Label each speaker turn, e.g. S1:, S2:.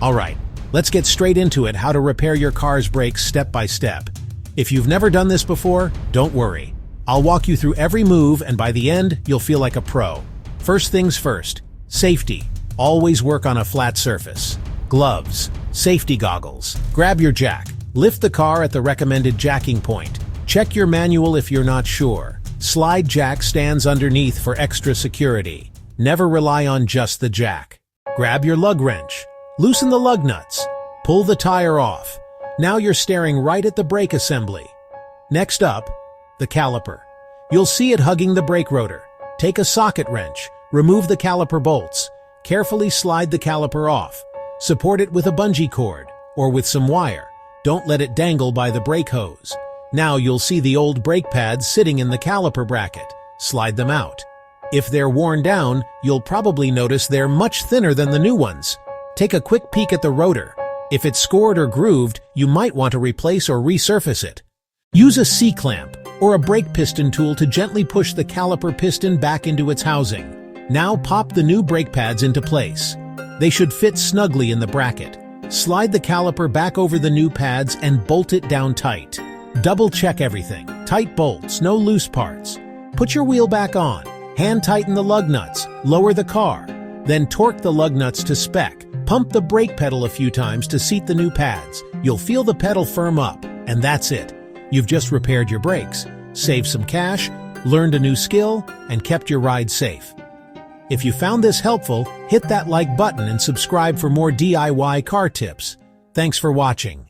S1: Alright, let's get straight into it, how to repair your car's brakes step by step. If you've never done this before, don't worry. I'll walk you through every move and by the end, you'll feel like a pro. First things first, safety. Always work on a flat surface. Gloves, safety goggles. Grab your jack. Lift the car at the recommended jacking point. Check your manual if you're not sure. Slide jack stands underneath for extra security. Never rely on just the jack. Grab your lug wrench. Loosen the lug nuts. Pull the tire off. Now you're staring right at the brake assembly. Next up, the caliper. You'll see it hugging the brake rotor. Take a socket wrench. Remove the caliper bolts. Carefully slide the caliper off. Support it with a bungee cord or with some wire. Don't let it dangle by the brake hose. Now you'll see the old brake pads sitting in the caliper bracket. Slide them out. If they're worn down, you'll probably notice they're much thinner than the new ones. Take a quick peek at the rotor. If it's scored or grooved, you might want to replace or resurface it. Use a C-clamp or a brake piston tool to gently push the caliper piston back into its housing. Now pop the new brake pads into place. They should fit snugly in the bracket. Slide the caliper back over the new pads and bolt it down tight. Double check everything. Tight bolts, no loose parts. Put your wheel back on. Hand tighten the lug nuts. Lower the car. Then torque the lug nuts to spec. Pump the brake pedal a few times to seat the new pads. You'll feel the pedal firm up, and that's it. You've just repaired your brakes, saved some cash, learned a new skill, and kept your ride safe. If you found this helpful, hit that like button and subscribe for more DIY car tips. Thanks for watching.